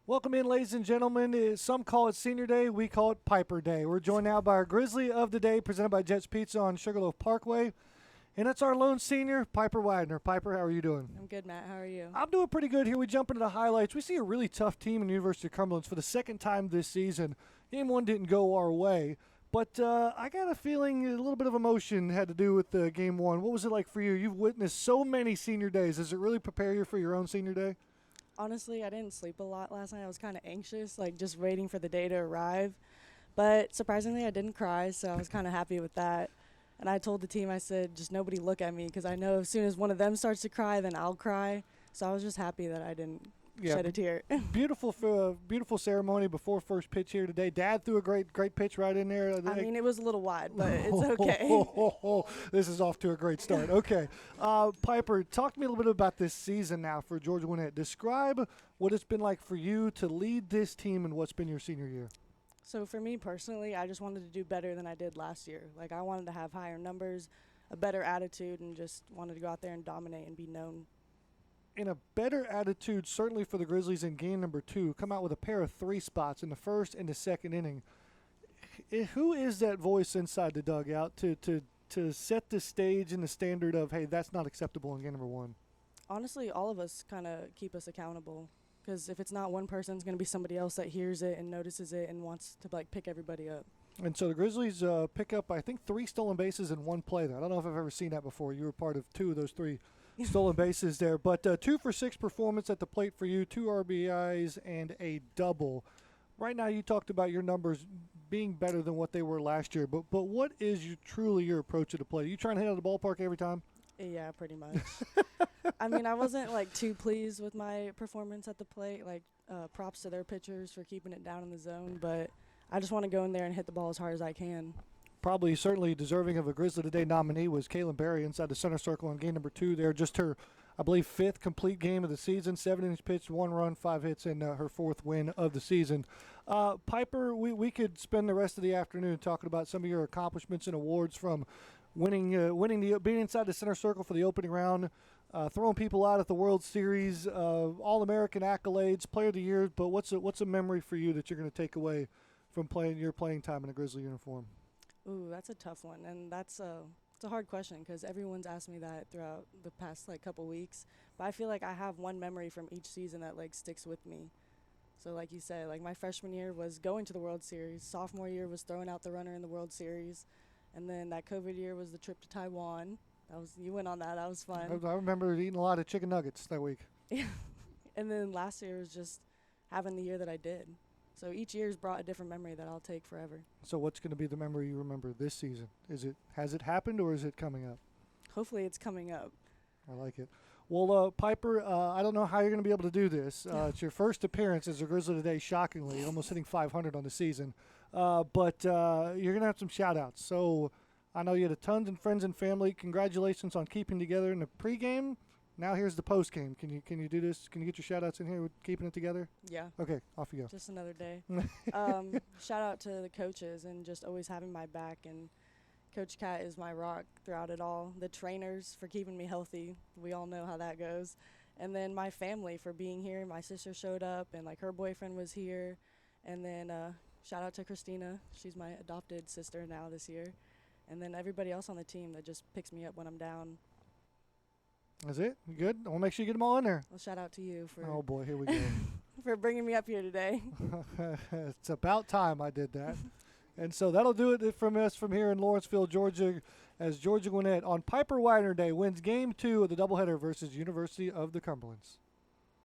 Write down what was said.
Welcome in, ladies and gentlemen. Some call it Senior Day. We call it Piper Day. We're joined now by our Grizzly of the Day, presented by Jet's Pizza on Sugarloaf Parkway. And that's our lone senior, Piper Widener. Piper, how are you doing? I'm good, Matt. How are you? I'm doing pretty good here. We jump into the highlights. We see a really tough team in the University of Cumberlands for the second time this season. Game one didn't go our way. But I got a feeling a little bit of emotion had to do with game one. What was it like for you? You've witnessed so many senior days. Does it really prepare you for your own senior day? Honestly, I didn't sleep a lot last night. I was kind of anxious, just waiting for the day to arrive. But surprisingly, I didn't cry, so I was kind of happy with that. And I told the team, I said, just nobody look at me, because I know as soon as one of them starts to cry, then I'll cry. So I was just happy that I didn't shed a tear. Beautiful ceremony before first pitch here today. Dad threw a great pitch right in there. I mean, it was a little wide, but it's okay. This is off to a great start. Okay. Piper, talk to me a little bit about this season now for Georgia Gwinnett. Describe what it's been like for you to lead this team and what's been your senior year. So for me personally, I just wanted to do better than I did last year. I wanted to have higher numbers, a better attitude, and just wanted to go out there and dominate and be known. In a better attitude, certainly for the Grizzlies in game number 2, come out with a pair of 3 spots in the first and the second inning. Who is that voice inside the dugout to set the stage and the standard of, hey, that's not acceptable in game number 1? Honestly, all of us kind of keep us accountable. Because if it's not one person, it's going to be somebody else that hears it and notices it and wants to pick everybody up. And so the Grizzlies pick up, I think, 3 stolen bases in one play there. I don't know if I've ever seen that before. You were part of 2 of those 3 stolen bases there. But 2 for 6 performance at the plate for you, 2 RBIs and a double. Right now you talked about your numbers being better than what they were last year. But what is truly your approach to the plate? Are you trying to hit out of the ballpark every time? Yeah, pretty much. I mean, I wasn't too pleased with my performance at the plate. Props to their pitchers for keeping it down in the zone, but I just want to go in there and hit the ball as hard as I can. Probably certainly deserving of a Grizzly Today nominee was Kaylin Berry inside the center circle in game number 2 there. Just her, I believe, 5th complete game of the season, 7 innings pitched, 1 run, 5 hits, and her 4th win of the season. Piper, we could spend the rest of the afternoon talking about some of your accomplishments and awards, from being inside the center circle for the opening round, throwing people out at the World Series, All-American accolades, Player of the Year. But what's a memory for you that you're going to take away from your playing time in a Grizzly uniform? Ooh, that's a tough one, and it's a hard question because everyone's asked me that throughout the past couple weeks. But I feel like I have one memory from each season that sticks with me. So like you said, my freshman year was going to the World Series. Sophomore year was throwing out the runner in the World Series. And then that COVID year was the trip to Taiwan. You went on that. That was fun. I remember eating a lot of chicken nuggets that week. Yeah. And then last year was just having the year that I did. So each year's brought a different memory that I'll take forever. So what's going to be the memory you remember this season? Has it happened, or is it coming up? Hopefully it's coming up. I like it. Well, Piper, I don't know how you're going to be able to do this. It's your first appearance as a Grizzly Today, shockingly, almost hitting 500 on the season. But you're going to have some shout-outs. So I know you had tons of friends and family. Congratulations on keeping together in the pregame. Now here's the postgame. Can you do this? Can you get your shout-outs in here with keeping it together? Yeah. Okay, off you go. Just another day. Shout out to the coaches and just always having my back. And Coach Cat is my rock throughout it all. The trainers for keeping me healthy. We all know how that goes. And then my family for being here. My sister showed up, and her boyfriend was here. And then shout out to Christina. She's my adopted sister now this year. And then everybody else on the team that just picks me up when I'm down. That's it? You good? I want to make sure you get them all in there. Well, shout out to you for oh, boy, here we go. for bringing me up here today. It's about time I did that. And so that'll do it from us from here in Lawrenceville, Georgia, as Georgia Gwinnett on Piper Widener Day wins Game 2 of the doubleheader versus University of the Cumberlands.